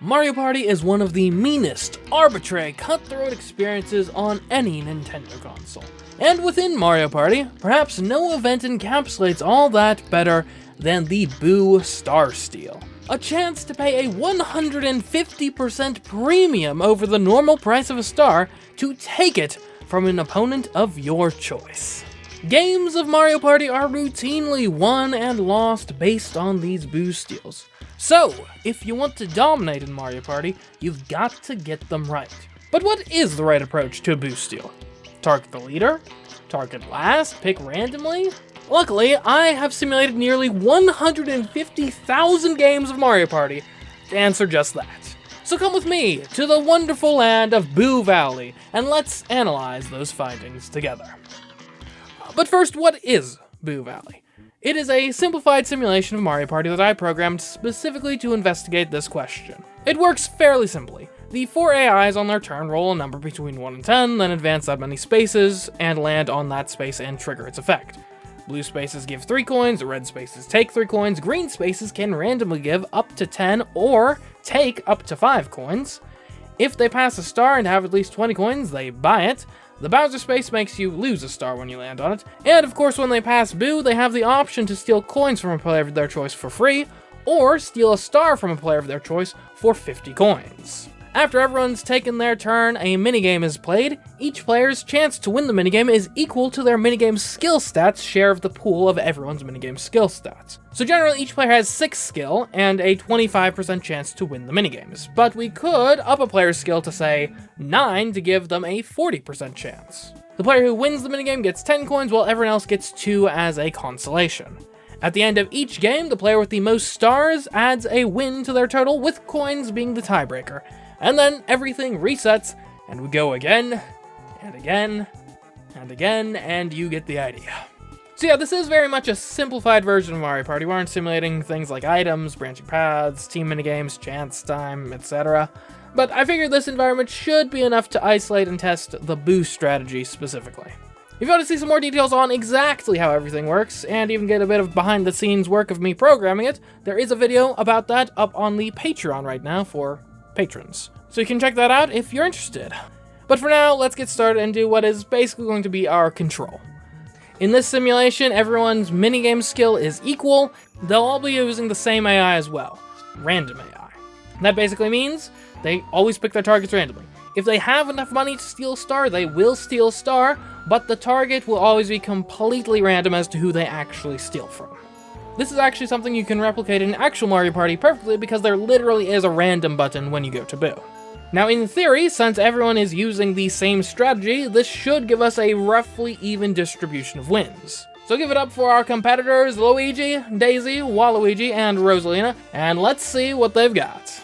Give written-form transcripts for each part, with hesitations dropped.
Mario Party is one of the meanest, arbitrary, cutthroat experiences on any Nintendo console. And within Mario Party, perhaps no event encapsulates all that better than the Boo Star Steal. A chance to pay a 150% premium over the normal price of a star to take it from an opponent of your choice. Games of Mario Party are routinely won and lost based on these Boo Steals. So, if you want to dominate in Mario Party, you've got to get them right. But what is the right approach to a Boo Steal? Target the leader? Target last? Pick randomly? Luckily, I have simulated nearly 150,000 games of Mario Party to answer just that. So come with me to the wonderful land of Boo Valley, and let's analyze those findings together. But first, what is Boo Valley? It is a simplified simulation of Mario Party that I programmed specifically to investigate this question. It works fairly simply. The 4 AIs on their turn roll a number between 1 and 10, then advance that many spaces, and land on that space and trigger its effect. Blue spaces give 3 coins, red spaces take 3 coins, green spaces can randomly give up to 10 or take up to 5 coins. If they pass a star and have at least 20 coins, they buy it. The Bowser space makes you lose a star when you land on it, and of course when they pass Boo, they have the option to steal coins from a player of their choice for free, or steal a star from a player of their choice for 50 coins. After everyone's taken their turn, a minigame is played. Each player's chance to win the minigame is equal to their minigame's skill stats share of the pool of everyone's minigame skill stats. So generally, each player has 6 skill and a 25% chance to win the minigames, but we could up a player's skill to say 9 to give them a 40% chance. The player who wins the minigame gets 10 coins while everyone else gets 2 as a consolation. At the end of each game, the player with the most stars adds a win to their total, with coins being the tiebreaker. And then everything resets, and we go again, and again, and again, and you get the idea. So yeah, this is very much a simplified version of Mario Party. We aren't simulating things like items, branching paths, team minigames, chance time, etc. But I figured this environment should be enough to isolate and test the Boo strategy specifically. If you want to see some more details on exactly how everything works, and even get a bit of behind-the-scenes work of me programming it, there is a video about that up on the Patreon right now for patrons. So you can check that out if you're interested. But for now, let's get started and do what is basically going to be our control. In this simulation, everyone's minigame skill is equal. They'll all be using the same AI as well, random AI. That basically means they always pick their targets randomly. If they have enough money to steal a star, they will steal a star, but the target will always be completely random as to who they actually steal from. This is actually something you can replicate in actual Mario Party perfectly because there literally is a random button when you go to Boo. Now in theory, since everyone is using the same strategy, this should give us a roughly even distribution of wins. So give it up for our competitors Luigi, Daisy, Waluigi, and Rosalina, and let's see what they've got.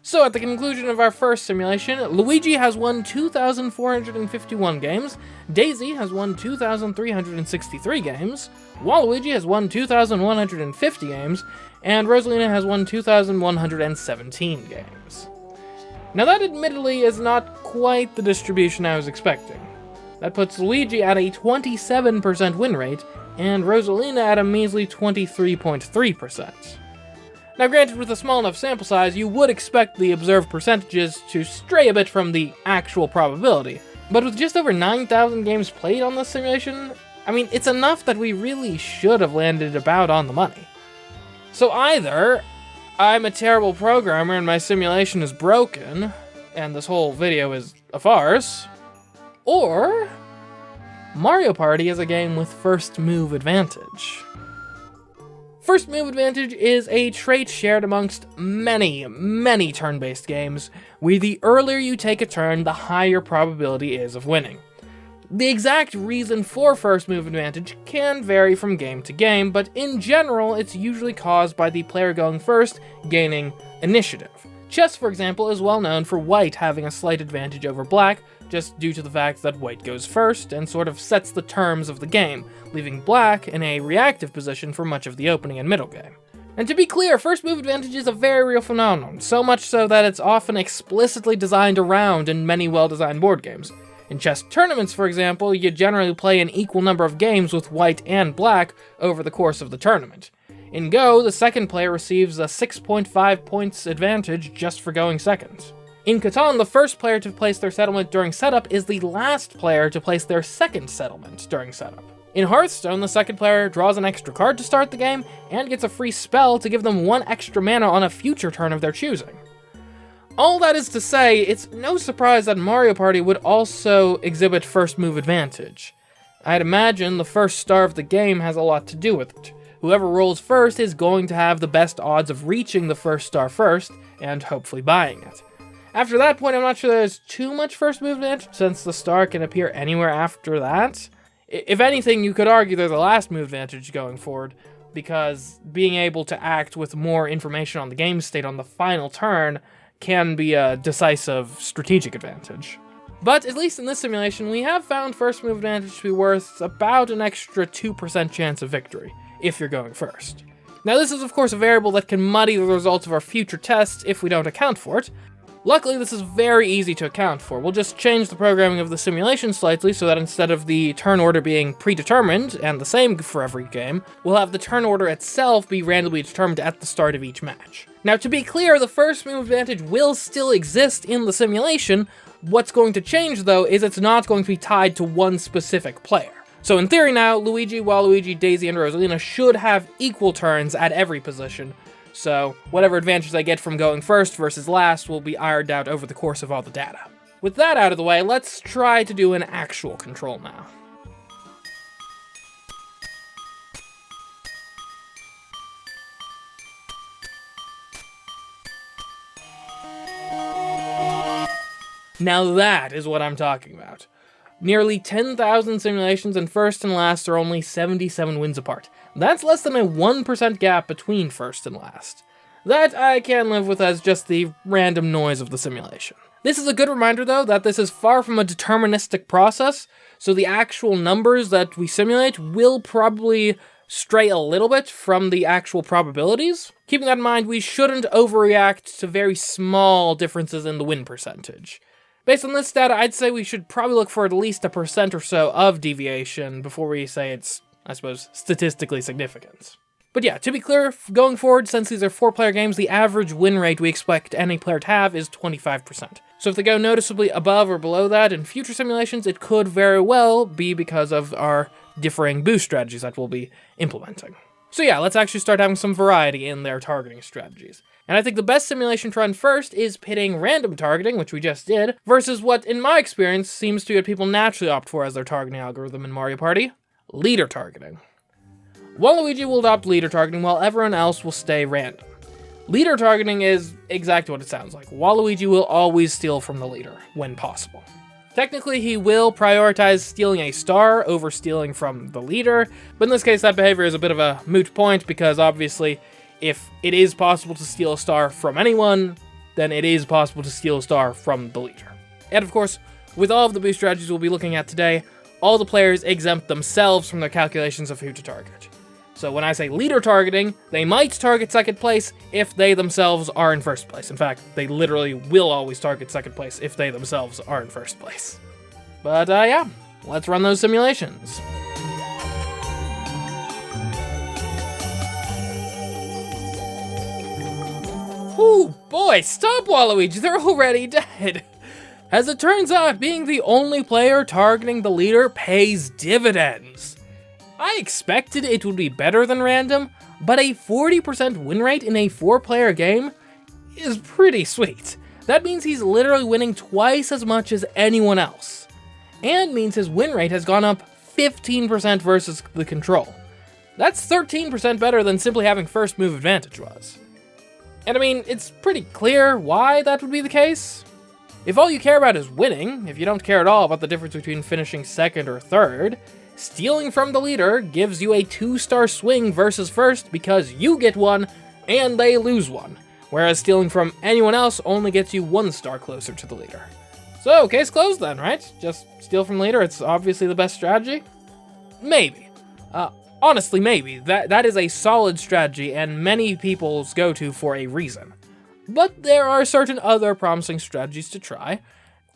So at the conclusion of our first simulation, Luigi has won 2,451 games, Daisy has won 2,363 games, Waluigi has won 2,150 games, and Rosalina has won 2,117 games. Now that admittedly is not quite the distribution I was expecting. That puts Luigi at a 27% win rate, and Rosalina at a measly 23.3%. Now granted, with a small enough sample size, you would expect the observed percentages to stray a bit from the actual probability, but with just over 9,000 games played on this simulation, I mean, it's enough that we really should have landed about on the money. So either I'm a terrible programmer and my simulation is broken, and this whole video is a farce, or Mario Party is a game with first move advantage. First move advantage is a trait shared amongst many turn-based games, where the earlier you take a turn, the higher probability is of winning. The exact reason for first move advantage can vary from game to game, but in general, it's usually caused by the player going first, gaining initiative. Chess, for example, is well known for white having a slight advantage over black, just due to the fact that white goes first and sort of sets the terms of the game, leaving black in a reactive position for much of the opening and middle game. And to be clear, first move advantage is a very real phenomenon, so much so that it's often explicitly designed around in many well-designed board games. In chess tournaments, for example, you generally play an equal number of games with white and black over the course of the tournament. In Go, the second player receives a 6.5 points advantage just for going second. In Catan, the first player to place their settlement during setup is the last player to place their second settlement during setup. In Hearthstone, the second player draws an extra card to start the game and gets a free spell to give them 1 extra mana on a future turn of their choosing. All that is to say, it's no surprise that Mario Party would also exhibit first move advantage. I'd imagine the first star of the game has a lot to do with it. Whoever rolls first is going to have the best odds of reaching the first star first, and hopefully buying it. After that point, I'm not sure there's too much first move advantage, since the star can appear anywhere after that. If anything, you could argue there's a last move advantage going forward, because being able to act with more information on the game state on the final turn can be a decisive strategic advantage. But at least in this simulation, we have found first move advantage to be worth about an extra 2% chance of victory, if you're going first. Now this is of course a variable that can muddy the results of our future tests if we don't account for it. Luckily, this is very easy to account for. We'll just change the programming of the simulation slightly so that instead of the turn order being predetermined, and the same for every game, we'll have the turn order itself be randomly determined at the start of each match. Now, to be clear, the first move advantage will still exist in the simulation. What's going to change, though, is it's not going to be tied to one specific player. So in theory now, Luigi, Waluigi, Daisy, and Rosalina should have equal turns at every position, so whatever advantage they get from going first versus last will be ironed out over the course of all the data. With that out of the way, let's try to do an actual control now. Now that is what I'm talking about. Nearly 10,000 simulations, and first and last are only 77 wins apart. That's less than a 1% gap between first and last. That I can live with as just the random noise of the simulation. This is a good reminder, though, that this is far from a deterministic process, so the actual numbers that we simulate will probably stray a little bit from the actual probabilities. Keeping that in mind, we shouldn't overreact to very small differences in the win percentage. Based on this data, I'd say we should probably look for at least 1% or so of deviation before we say it's, I suppose, statistically significant. But yeah, to be clear, going forward, since these are 4-player games, the average win rate we expect any player to have is 25%. So if they go noticeably above or below that in future simulations, it could very well be because of our differing boost strategies that we'll be implementing. So yeah, let's actually start having some variety in their targeting strategies. And I think the best simulation to run first is pitting random targeting, which we just did, versus what, in my experience, seems to get people naturally opt for as their targeting algorithm in Mario Party: leader targeting. Waluigi will adopt leader targeting while everyone else will stay random. Leader targeting is exactly what it sounds like. Waluigi will always steal from the leader, when possible. Technically, he will prioritize stealing a star over stealing from the leader, but in this case that behavior is a bit of a moot point because obviously, if it is possible to steal a star from anyone, then it is possible to steal a star from the leader. And of course, with all of the boost strategies we'll be looking at today, all the players exempt themselves from their calculations of who to target. So when I say leader targeting, they might target second place if they themselves are in first place. In fact, they literally will always target second place if they themselves are in first place. But yeah, let's run those simulations. Ooh, boy, stop Waluigi, they're already dead. As it turns out, being the only player targeting the leader pays dividends. I expected it would be better than random, but a 40% win rate in a 4-player game is pretty sweet. That means he's literally winning twice as much as anyone else, and means his win rate has gone up 15% versus the control. That's 13% better than simply having first move advantage was. And I mean, it's pretty clear why that would be the case. If all you care about is winning, if you don't care at all about the difference between finishing second or third, stealing from the leader gives you a 2-star swing versus first because you get 1 and they lose 1, whereas stealing from anyone else only gets you 1 star closer to the leader. So, case closed then, right? Just steal from the leader, it's obviously the best strategy? Maybe. Honestly, maybe. That is a solid strategy and many people's go-to for a reason. But there are certain other promising strategies to try.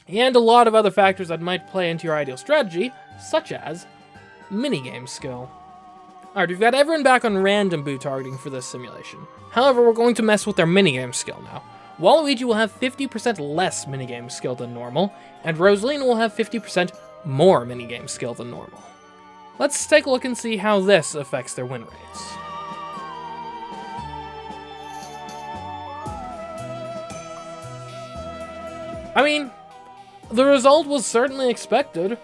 and a lot of other factors that might play into your ideal strategy, such as minigame skill. Alright, we've got everyone back on random boo targeting for this simulation. However, we're going to mess with their minigame skill now. Waluigi will have 50% less minigame skill than normal, and Rosalina will have 50% more minigame skill than normal. Let's take a look and see how this affects their win rates. I mean, the result was certainly expected.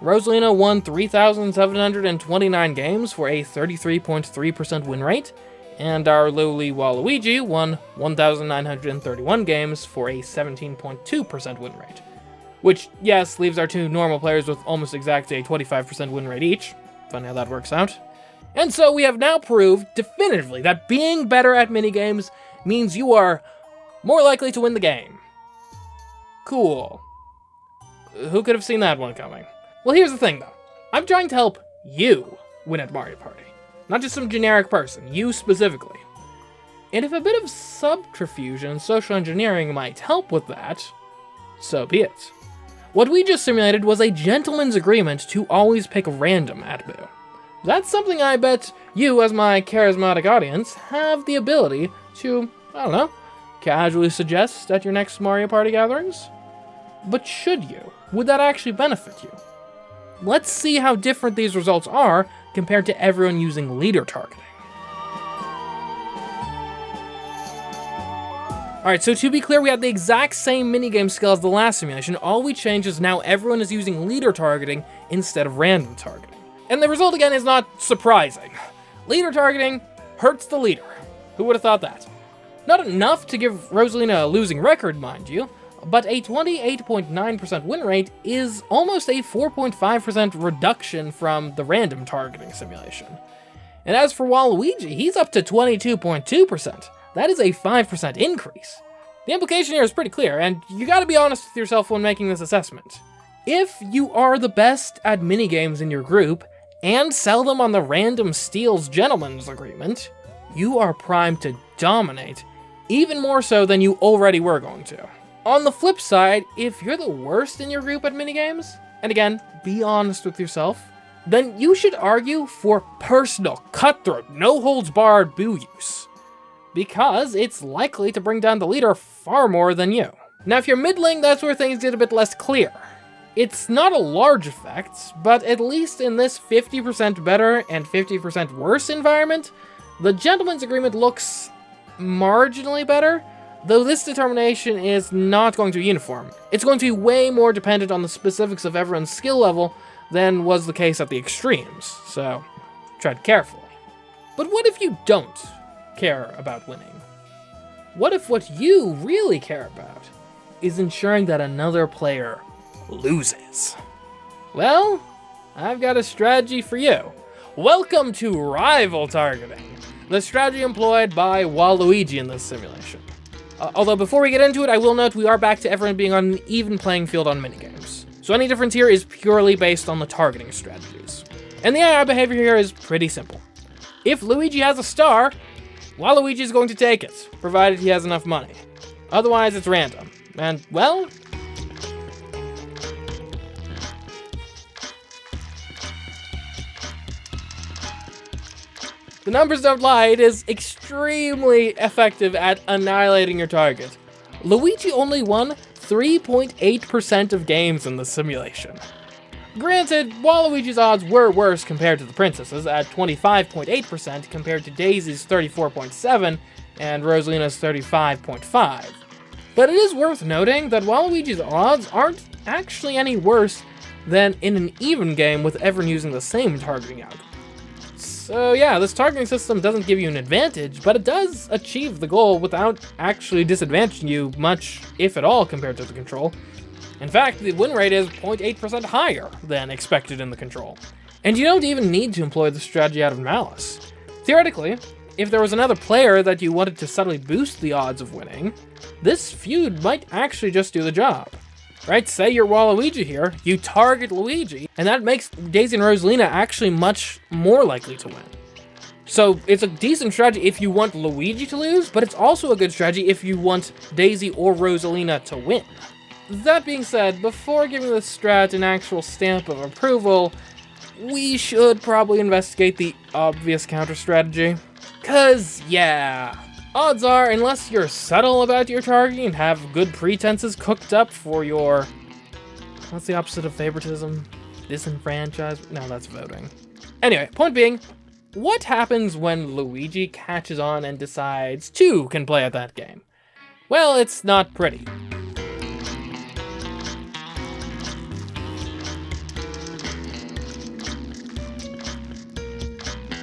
Rosalina won 3,729 games for a 33.3% win rate, and our lowly Waluigi won 1,931 games for a 17.2% win rate. Which, yes, leaves our two normal players with almost exactly a 25% win rate each. Funny how that works out. And so we have now proved definitively that being better at minigames means you are more likely to win the game. Cool. Who could have seen that one coming? Well, here's the thing, though. I'm trying to help you win at Mario Party. Not just some generic person, you specifically. And if a bit of subterfuge and social engineering might help with that, so be it. What we just simulated was a gentleman's agreement to always pick random at Boo. That's something I bet you, as my charismatic audience, have the ability to, I don't know, casually suggest at your next Mario Party gatherings. But should you? Would that actually benefit you? Let's see how different these results are compared to everyone using leader targeting. Alright, so to be clear, we had the exact same minigame skill as the last simulation. All we changed is now everyone is using leader targeting instead of random targeting. And the result, again, is not surprising. Leader targeting hurts the leader. Who would have thought that? Not enough to give Rosalina a losing record, mind you, but a 28.9% win rate is almost a 4.5% reduction from the random targeting simulation. And as for Waluigi, he's up to 22.2%. That is a 5% increase. The implication here is pretty clear, and you gotta be honest with yourself when making this assessment. If you are the best at minigames in your group, and sell them on the Random Steals Gentleman's Agreement, you are primed to dominate, even more so than you already were going to. On the flip side, if you're the worst in your group at minigames, and again, be honest with yourself, then you should argue for personal, cutthroat, no-holds-barred boo use, because it's likely to bring down the leader far more than you. Now, if you're middling, that's where things get a bit less clear. It's not a large effect, but at least in this 50% better and 50% worse environment, the Gentleman's Agreement looks marginally better, though this determination is not going to be uniform. It's going to be way more dependent on the specifics of everyone's skill level than was the case at the extremes, so tread carefully. But what if you don't care about winning? What if what you really care about is ensuring that another player loses? Well, I've got a strategy for you. Welcome to rival targeting, the strategy employed by Waluigi in this simulation. Although before we get into it, I will note we are back to everyone being on an even playing field on minigames. So any difference here is purely based on the targeting strategies. And the AI behavior here is pretty simple. If Luigi has a star, Waluigi is going to take it, provided he has enough money. Otherwise, it's random. And, well, the numbers don't lie, it is extremely effective at annihilating your target. Luigi only won 3.8% of games in the simulation. Granted, Waluigi's odds were worse compared to the princesses at 25.8% compared to Daisy's 34.7% and Rosalina's 35.5%. But it is worth noting that Waluigi's odds aren't actually any worse than in an even game with everyone using the same targeting algorithm. So yeah, this targeting system doesn't give you an advantage, but it does achieve the goal without actually disadvantaging you much, if at all, compared to the control. In fact, the win rate is 0.8% higher than expected in the control. And you don't even need to employ the strategy out of malice. Theoretically, if there was another player that you wanted to subtly boost the odds of winning, this feud might actually just do the job. Right, say you're Waluigi here, you target Luigi, and that makes Daisy and Rosalina actually much more likely to win. So it's a decent strategy if you want Luigi to lose, but it's also a good strategy if you want Daisy or Rosalina to win. That being said, before giving this strat an actual stamp of approval, we should probably investigate the obvious counter strategy. Cause yeah, odds are, unless you're subtle about your targeting and have good pretenses cooked up for your... What's the opposite of favoritism? Disenfranchised? No, that's voting. Anyway, point being, what happens when Luigi catches on and decides two can play at that game? Well, it's not pretty.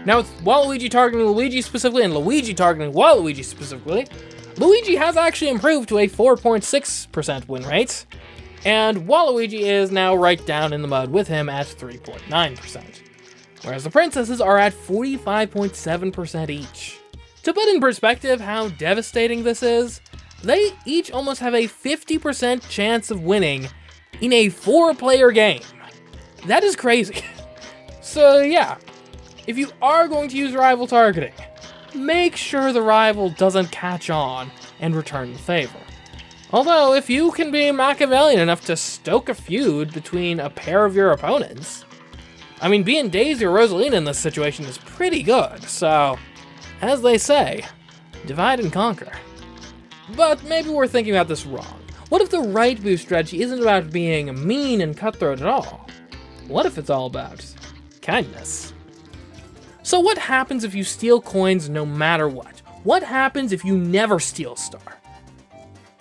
Now, with Waluigi targeting Luigi specifically and Luigi targeting Waluigi specifically, Luigi has actually improved to a 4.6% win rate, and Waluigi is now right down in the mud with him at 3.9%, whereas the princesses are at 45.7% each. To put in perspective how devastating this is, they each almost have a 50% chance of winning in a 4-player game. That is crazy. So yeah, if you are going to use rival targeting, make sure the rival doesn't catch on and return the favor. Although, if you can be Machiavellian enough to stoke a feud between a pair of your opponents, I mean, being Daisy or Rosalina in this situation is pretty good, so, as they say, divide and conquer. But maybe we're thinking about this wrong. What if the right boost strategy isn't about being mean and cutthroat at all? What if it's all about kindness? So what happens if you steal coins no matter what? What happens if you never steal a star?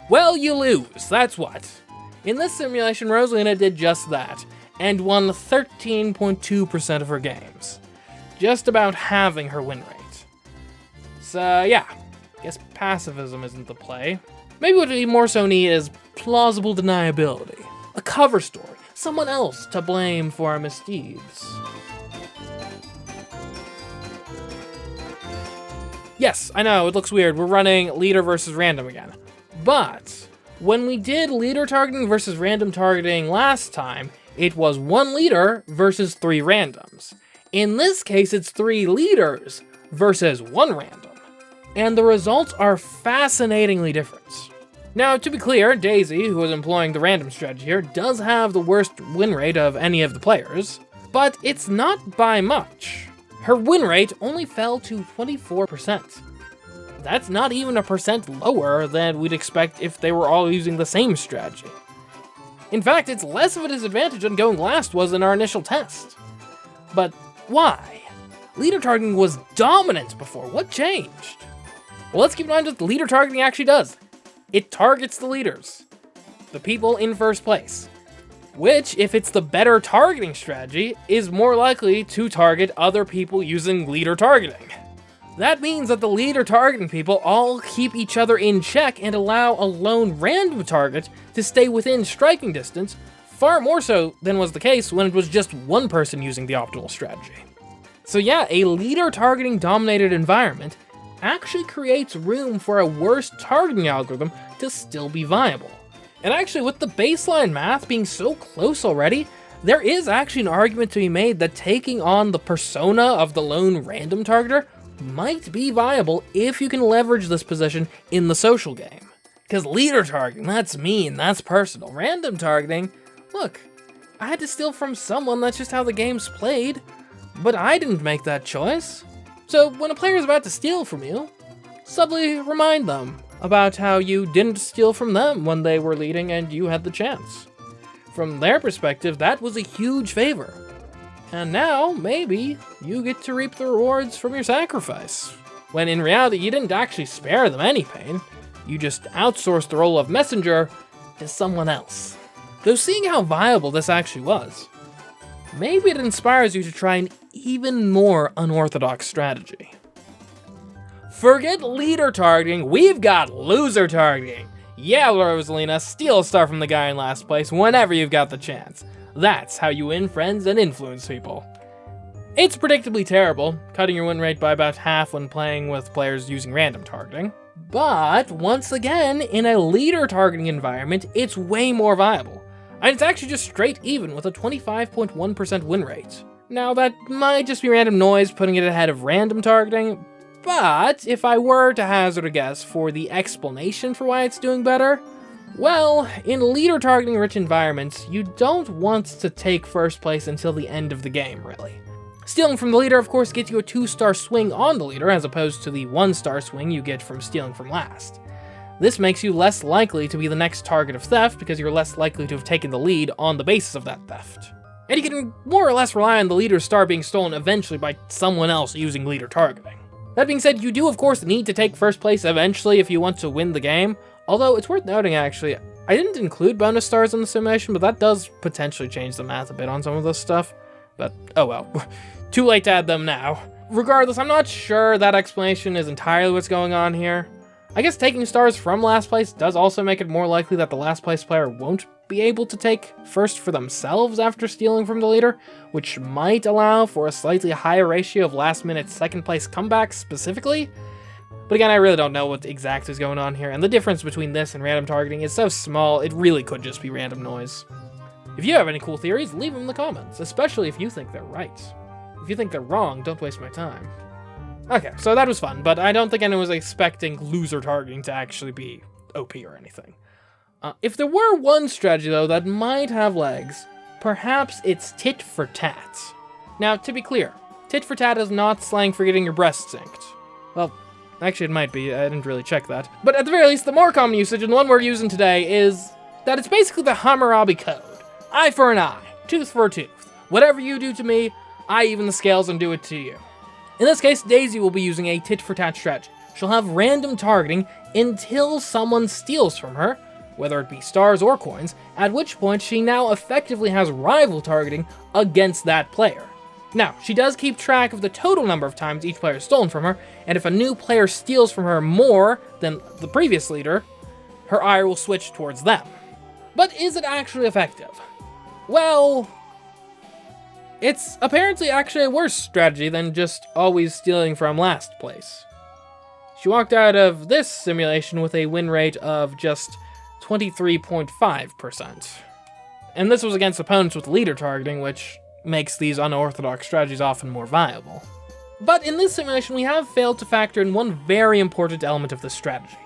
Well, you lose, that's what. In this simulation, Rosalina did just that, and won 13.2% of her games. Just about halving her win rate. So yeah, guess pacifism isn't the play. Maybe what we more so need is plausible deniability. A cover story, someone else to blame for our misdeeds. Yes, I know, it looks weird. We're running leader versus random again. But when we did leader targeting versus random targeting last time, it was 1 leader versus 3 randoms. In this case, it's 3 leaders versus 1 random. And the results are fascinatingly different. Now, to be clear, Daisy, who is employing the random strategy here, does have the worst win rate of any of the players, but it's not by much. Her win rate only fell to 24%. That's not even a percent lower than we'd expect if they were all using the same strategy. In fact, it's less of a disadvantage than going last was in our initial test. But why? Leader targeting was dominant before. What changed? Well, let's keep in mind what the leader targeting actually does. It targets the leaders, the people in first place, which, if it's the better targeting strategy, is more likely to target other people using leader targeting. That means that the leader targeting people all keep each other in check and allow a lone random target to stay within striking distance, far more so than was the case when it was just one person using the optimal strategy. So yeah, a leader targeting dominated environment actually creates room for a worse targeting algorithm to still be viable. And actually, with the baseline math being so close already, there is actually an argument to be made that taking on the persona of the lone random targeter might be viable if you can leverage this position in the social game. Because leader targeting, that's mean, that's personal. Random targeting, look, I had to steal from someone, that's just how the game's played, but I didn't make that choice. So when a player is about to steal from you, subtly remind them about how you didn't steal from them when they were leading and you had the chance. From their perspective, that was a huge favor. And now, maybe, you get to reap the rewards from your sacrifice. When in reality, you didn't actually spare them any pain. You just outsourced the role of messenger to someone else. Though seeing how viable this actually was, maybe it inspires you to try an even more unorthodox strategy. Forget leader targeting, we've got loser targeting. Yeah, Rosalina, steal a star from the guy in last place whenever you've got the chance. That's how you win friends and influence people. It's predictably terrible, cutting your win rate by about half when playing with players using random targeting. But once again, in a leader targeting environment, it's way more viable. And it's actually just straight even with a 25.1% win rate. Now that might just be random noise putting it ahead of random targeting, but if I were to hazard a guess for the explanation for why it's doing better, Well, in leader targeting rich environments, you don't want to take first place until the end of the game, really. Stealing from the leader, of course, gets you a 2-star swing on the leader, as opposed to the 1-star swing you get from stealing from last. This makes you less likely to be the next target of theft, because you're less likely to have taken the lead on the basis of that theft. And you can more or less rely on the leader's star being stolen eventually by someone else using leader targeting. That being said, you do of course need to take first place eventually if you want to win the game, although it's worth noting actually, I didn't include bonus stars in the simulation, but that does potentially change the math a bit on some of this stuff. But, oh well. Too late to add them now. Regardless, I'm not sure that explanation is entirely what's going on here. I guess taking stars from last place does also make it more likely that the last place player won't be able to take first for themselves after stealing from the leader, which might allow for a slightly higher ratio of last-minute second place comebacks specifically. But again, I really don't know what exactly is going on here, and the difference between this and random targeting is so small, it really could just be random noise. If you have any cool theories, leave them in the comments, especially if you think they're right. If you think they're wrong, don't waste my time. Okay, so that was fun, but I don't think anyone was expecting loser targeting to actually be OP or anything. If there were one strategy, though, that might have legs, perhaps it's tit-for-tat. Now, to be clear, tit-for-tat is not slang for getting your breasts inked. Well, actually it might be, I didn't really check that. But at the very least, the more common usage, and the one we're using today, is that it's basically the Hammurabi Code. Eye for an eye, tooth for a tooth. Whatever you do to me, I even the scales and do it to you. In this case, Daisy will be using a tit-for-tat strategy. She'll have random targeting until someone steals from her, whether it be stars or coins, at which point she now effectively has rival targeting against that player. Now, she does keep track of the total number of times each player has stolen from her, and if a new player steals from her more than the previous leader, her ire will switch towards them. But is it actually effective? Well, it's apparently actually a worse strategy than just always stealing from last place. She walked out of this simulation with a win rate of just 23.5%. And this was against opponents with leader targeting, which makes these unorthodox strategies often more viable. But in this simulation, we have failed to factor in one very important element of this strategy: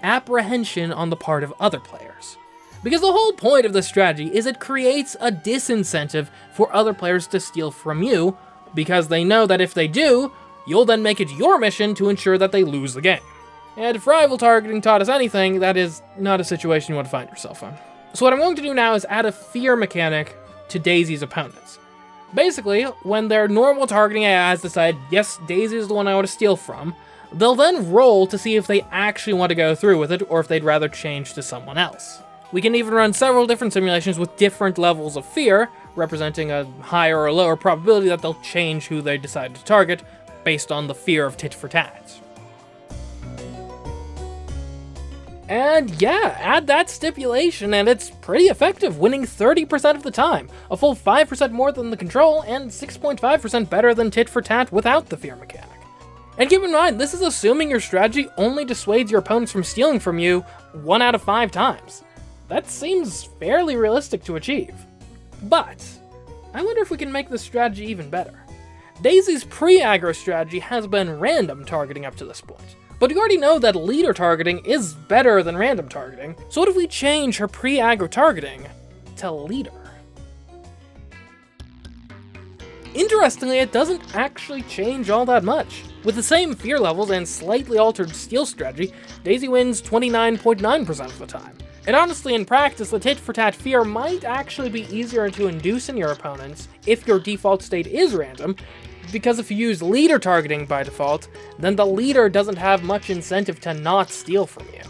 apprehension on the part of other players. Because the whole point of this strategy is it creates a disincentive for other players to steal from you, because they know that if they do, you'll then make it your mission to ensure that they lose the game. And if rival targeting taught us anything, that is not a situation you want to find yourself in. So what I'm going to do now is add a fear mechanic to Daisy's opponents. Basically, when their normal targeting AI has decided, yes, Daisy is the one I want to steal from, they'll then roll to see if they actually want to go through with it, or if they'd rather change to someone else. We can even run several different simulations with different levels of fear, representing a higher or lower probability that they'll change who they decide to target, based on the fear of tit-for-tat. And yeah, add that stipulation and it's pretty effective, winning 30% of the time, a full 5% more than the control, and 6.5% better than tit-for-tat without the fear mechanic. And keep in mind, this is assuming your strategy only dissuades your opponents from stealing from you 1 out of 5 times. That seems fairly realistic to achieve. But I wonder if we can make this strategy even better. Daisy's pre-aggro strategy has been random targeting up to this point. But you already know that leader targeting is better than random targeting, so what if we change her pre-aggro targeting to leader? Interestingly, it doesn't actually change all that much. With the same fear levels and slightly altered steal strategy, Daisy wins 29.9% of the time. And honestly, in practice, the tit-for-tat fear might actually be easier to induce in your opponents if your default state is random, because if you use leader targeting by default, then the leader doesn't have much incentive to not steal from you.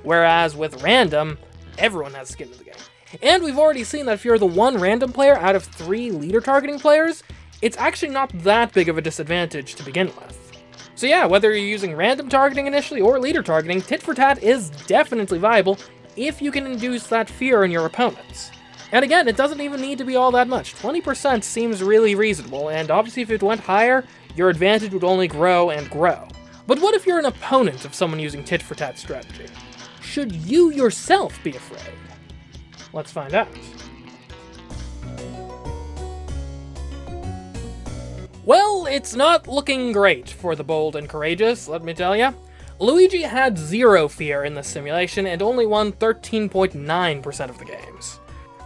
Whereas with random, everyone has skin in the game. And we've already seen that if you're the one random player out of 3 leader targeting players, it's actually not that big of a disadvantage to begin with. So yeah, whether you're using random targeting initially or leader targeting, tit-for-tat is definitely viable if you can induce that fear in your opponents. And again, it doesn't even need to be all that much. 20% seems really reasonable, and obviously if it went higher, your advantage would only grow and grow. But what if you're an opponent of someone using tit-for-tat strategy? Should you yourself be afraid? Let's find out. Well, it's not looking great for the bold and courageous, let me tell ya. Luigi had 0 fear in this simulation and only won 13.9% of the games,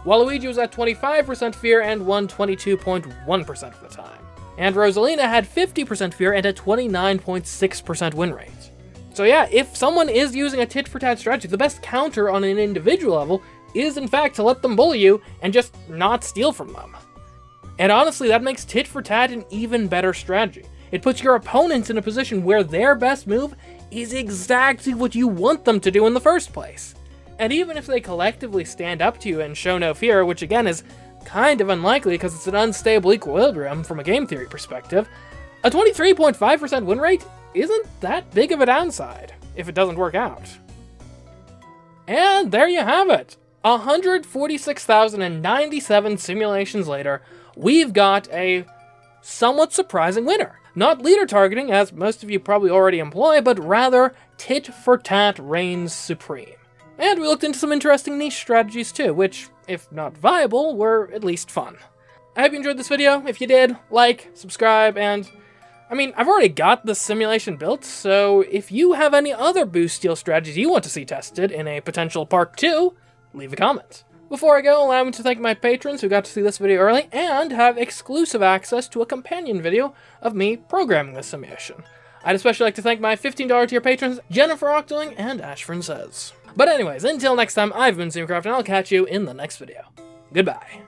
while Luigi was at 25% fear and won 22.1% of the time. And Rosalina had 50% fear and a 29.6% win rate. So yeah, if someone is using a tit-for-tat strategy, the best counter on an individual level is in fact to let them bully you and just not steal from them. And honestly, that makes tit-for-tat an even better strategy. It puts your opponents in a position where their best move is exactly what you want them to do in the first place. And even if they collectively stand up to you and show no fear, which again is kind of unlikely because it's an unstable equilibrium from a game theory perspective, a 23.5% win rate isn't that big of a downside if it doesn't work out. And there you have it. 146,097 simulations later, we've got a somewhat surprising winner. Not leader targeting, as most of you probably already employ, but rather tit-for-tat reigns supreme. And we looked into some interesting niche strategies too, which, if not viable, were at least fun. I hope you enjoyed this video. If you did, like, subscribe, and I've already got the simulation built, so if you have any other boost steal strategies you want to see tested in a potential part 2, leave a comment. Before I go, allow me to thank my patrons who got to see this video early and have exclusive access to a companion video of me programming this simulation. I'd especially like to thank my $15 tier patrons, Jennifer Octoling and Ashford Says. But anyways, until next time, I've been CMeeCraft and I'll catch you in the next video. Goodbye.